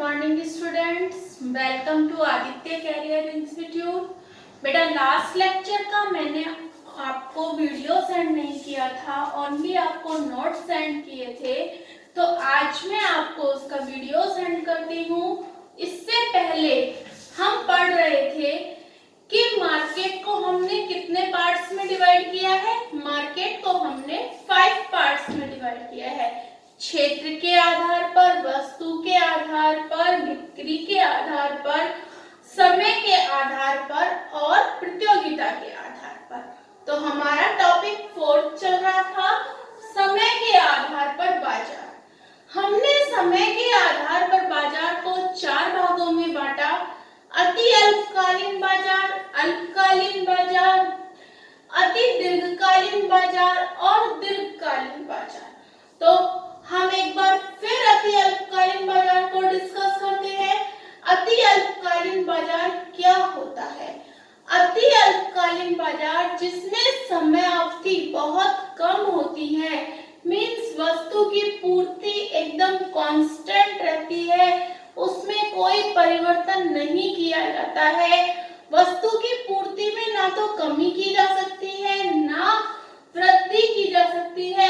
Morning students, welcome to Aditya career institute. बेटा last lecture का मैंने आपको वीडियो सेंड नहीं किया था, ओनली आपको नोट सेंड किए थे। तो आज मैं आपको उसका वीडियो सेंड करती हूँ। इससे पहले हम पढ़ रहे थे कि मार्केट को हमने कितने पार्ट्स में डिवाइड किया है। मार्केट को हमने 5 पार्ट्स में डिवाइड किया है। क्षेत्र के आधार पर, वस्तु के आधार पर, बिक्री के आधार पर, समय के आधार पर और प्रतियोगिता के आधार पर। तो हमारा टॉपिक 4 चल रहा था, समय के आधार पर बाजार। हमने समय के आधार पर बाजार को 4 भागों में बांटा। अति अल्पकालीन बाजार, अल्पकालीन बाजार, अति दीर्घकालीन बाजार और दीर्घकालीन बाजार। तो हम एक बार फिर अति अल्पकालीन बाजार को डिस्कस करते हैं। अति अल्पकालीन बाजार क्या होता है? अति अल्पकालीन बाजार जिसमें समय अवधि बहुत कम होती है, मीन्स वस्तु की पूर्ति एकदम कांस्टेंट रहती है, उसमें कोई परिवर्तन नहीं किया जाता है। वस्तु की पूर्ति में ना तो कमी की जा सकती है ना वृद्धि की जा सकती है।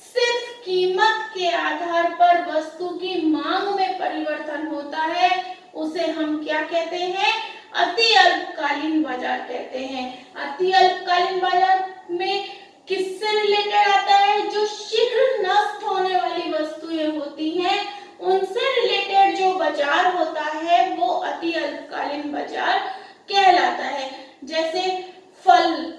सिर्फ कीमत के आधार पर वस्तु की मांग में परिवर्तन होता है, उसे हम क्या कहते हैं? अति अल्पकालीन बाजार कहते हैं। अति अल्पकालीन बाजार में किससे रिलेटेड आता है? जो शीघ्र नष्ट होने वाली वस्तुएं होती हैं, उनसे रिलेटेड जो बाजार होता है वो अति अल्पकालीन बाजार कहलाता है। जैसे फल,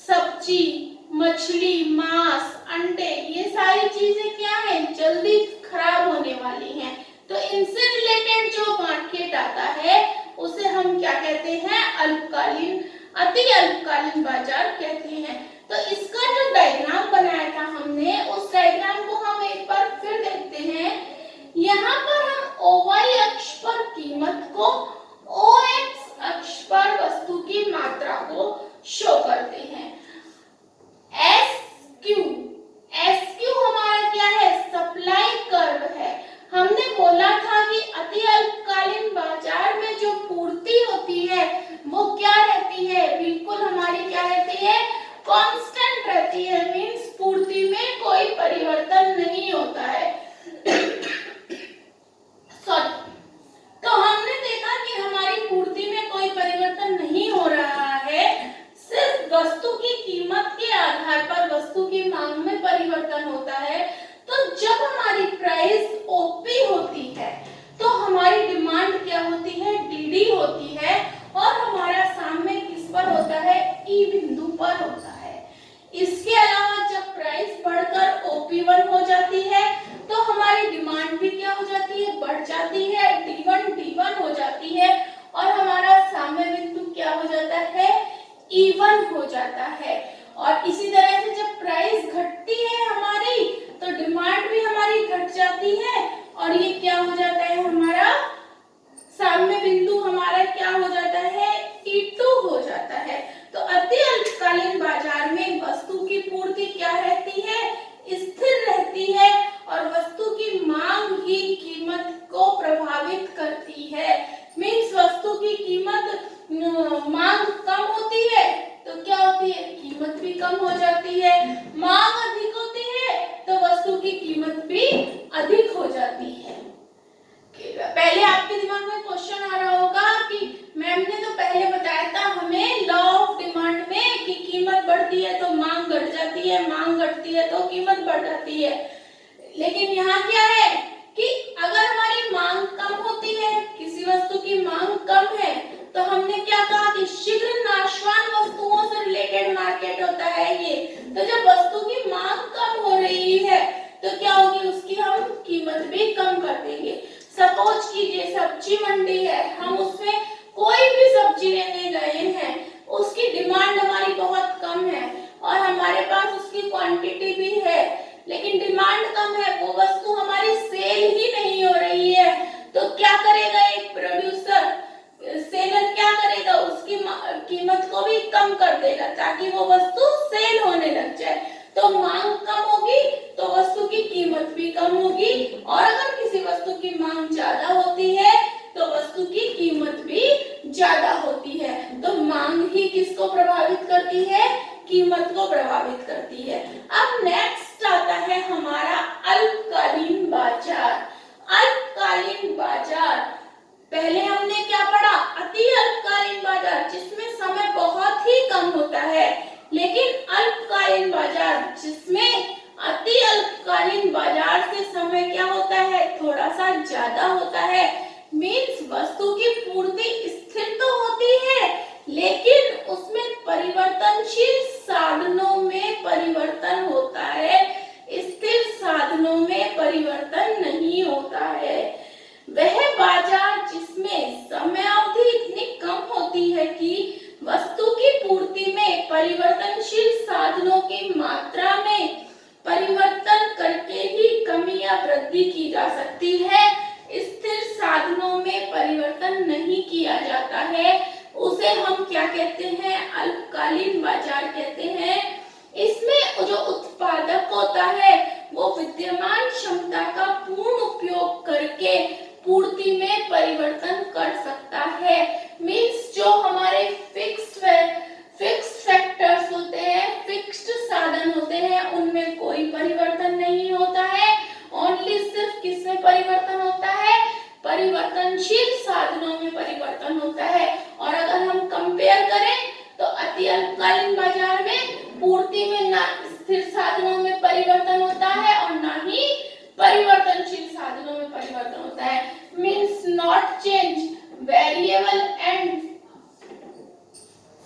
सब्जी, मछली, मांस, अंडे, ये सारी चीजें क्या है? जल्दी खराब होने वाली हैं। तो इनसे रिलेटेड जो मार्केट आता है उसे हम क्या कहते हैं? अल्पकालीन, अति अल्पकालीन बाजार कहते हैं। तो इसका जो डायग्राम बनाया था हमने, उस डायग्राम को हम एक बार फिर देखते हैं। यहाँ पर हम OY अक्ष पर कीमत को, OX अक्ष पर वस्तु की मात्रा को शो करते हैं। SQ हमारा क्या है? सप्लाई कर्व है। हमने बोला था कि अति अल्पकालीन बाजार में जो पूर्ति होती है वो क्या रहती है? बिल्कुल हमारी क्या रहती है? कांस्टेंट रहती है, मींस पूर्ति में कोई परिवर्तन नहीं होता है। तो हमने देखा कि हमारी पूर्ति में कोई परिवर्तन नहीं हो रहा है, सिर्फ वस्तु की कीमत के आधार पर वस्तु की मांग में परिवर्तन होता है। तो जब हमारी प्राइस ओपी होती है तो हमारी डिमांड क्या होती है? डीडी होती है, और हमारा सामने किस पर होता है? ई बिंदु पर होता है। इसके अलावा जब प्राइस बढ़कर OP1 हो जाती है तो हमारी डिमांड भी क्या हो जाती है? बढ़ जाती है, D1 हो जाती है, और हमारा साम्य बिंदु क्या हो जाता है? E1 हो जाता है। और इसी तरह से जब प्राइस घटती है हमारी, तो डिमांड भी हमारी घट जाती है, और ये क्या हो जाता है? हमारा साम्य बिंदु हमारा क्या हो जाता है? E2 हो जाता है। तो अति अल्पकालीन बाजार में वस्तु की पूर्ति क्या रहती है? स्थिर रहती है, और वस्तु की मांग ही कीमत को प्रभावित करती है। मीन्स वस्तु की कीमत, मांग कम होती है तो क्या होती है? कीमत भी कम हो जाती है। मांग अधिक होती है तो वस्तु की कीमत भी अधिक हो जाती है। पहले आपके दिमाग में क्वेश्चन आ रहा होगा कि मैम ने तो पहले बताया था हमें लॉ ऑफ डिमांड में कि कीमत बढ़ती है तो मांग घट जाती है, मांग घटती है तो कीमत बढ़ जाती है। लेकिन यहाँ क्या है कि अगर हमारी मांग कम होती है, किसी वस्तु की मांग कम है, तो हमने क्या कहा कि शीघ्र नाशवान वस्तुओं से रिलेटेड मार्केट होता है ये। तो जब वस्तु की मांग कम हो रही है तो क्या होगी? उसकी हम कीमत भी कम कर देंगे। सपोज कीजिए सब्जी मंडी है, हम उसमें कोई भी सब्जी लेने गए हैं, उसकी डिमांड हमारी बहुत कम है और हमारे पास उसकी क्वांटिटी भी है, लेकिन डिमांड कम है, वो वस्तु हमारी सेल ही नहीं हो रही है। तो क्या करेगा एक प्रोड्यूसर, सेलर क्या करेगा? उसकी कीमत को भी कम कर देगा ताकि वो वस्तु सेल होने लग जाए। तो मांग कम होगी तो वस्तु की कीमत भी कम होगी, और अगर किसी वस्तु की मांग ज्यादा होती है पहले हमने क्या पढ़ा, अति अल्पकालीन बाजार जिसमें समय बहुत ही कम होता है, लेकिन अल्पकालीन बाजार जिसमें अति अल्पकालीन बाजार से समय क्या होता है, थोड़ा सा ज्यादा होता है। मीन्स वस्तु की पूर्ति स्थिर तो होती है, लेकिन उसमें परिवर्तनशील साधनों में परिवर्तन होता है, स्थिर साधनों में परिवर्तन नहीं होता है। वह बाजार जिसमें समयावधि इतनी कम होती है कि वस्तु की पूर्ति में परिवर्तनशील साधनों की मात्रा में परिवर्तन करके ही कमी या वृद्धि की जा सकती है, स्थिर साधनों में परिवर्तन नहीं किया जाता है, उसे हम क्या कहते हैं, अल्पकालीन बाजार कहते हैं। इसमें जो उत्पादक होता है वो विद्यमान क्षमता का पूर्ण उपयोग करके पूर्ति में परिवर्तन कर सकता है। मीन्स जो हमारे फिक्स्ड फैक्टर्स होते हैं, फिक्स्ड साधन होते हैं, उनमें कोई परिवर्तन नहीं होता है। ओनली सिर्फ किसमें परिवर्तन होता है, परिवर्तनशील साधनों में परिवर्तन होता है। और अगर हम कंपेयर करें तो अति अल्पकालीन बाजार में पूर्ति में ना स्थिर साधनों में परिवर्तन होता है और ना ही परिवर्तनशील साधनों में परिवर्तन होता है। Means not change, variable and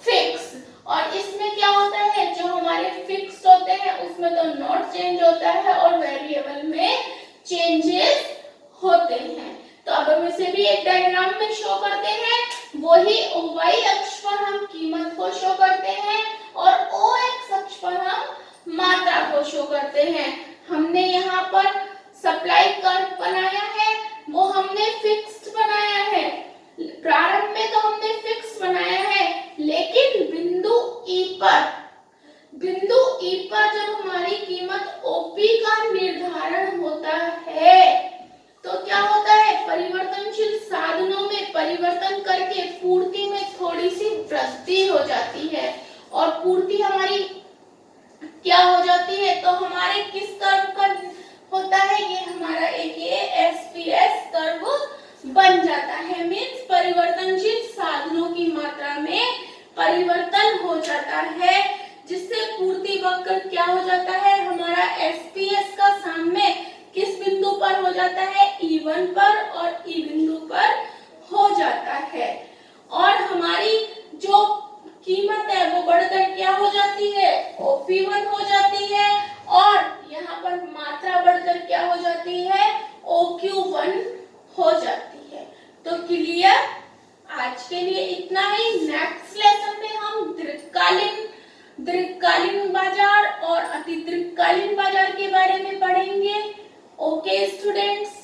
fix. और इसमें क्या होता है, जो हमारे फिक्स होते हैं उसमें तो नॉट चेंज होता है और वेरिएबल में चेंजेस होते हैं। तो अब हम इसे भी एक डायग्राम में शो करते हैं। वही y अक्ष पर हम कीमत को शो करते हैं और o एक्स अक्ष पर हम मात्रा को शो करते हैं। हमने यहाँ पर सप्लाई कर्व बनाया है, वो हमने फिक्स्ड बनाया है। प्रारंभ में तो हमने फिक्स बनाया है, लेकिन बिंदु E पर जब हमारी कीमत OP का निर्धारण होता है तो क्या होता है, परिवर्तनशील साधनों में परिवर्तन करके पूर्ति में थोड़ी सी वृद्धि हो जाती है। और पूर्ति हमारी क्या हो जाती है, तो हमारे किस कर्व का होता है, ये हमारा एक ये SPS कर्व बन जाता है। मीन्स परिवर्तनशील साधनों की मात्रा में परिवर्तन हो जाता है, जिससे पूर्ति वक्र क्या हो जाता है, हमारा SPS का सामने किस बिंदु पर हो जाता है, E1 पर और E बिंदु पर हो जाता है। और हमारी जो कीमत है वो बढ़कर क्या हो जाती है, OP1 हो जाती है और यहाँ पर मात्रा बढ़कर क्या हो जाती है, OQ1 हो जाती है। तो क्लियर, आज के लिए इतना ही। नेक्स्ट लेसन में हम दीर्घकालीन बाजार और अति दीर्घकालीन बाजार के बारे में पढ़ेंगे। Okay students.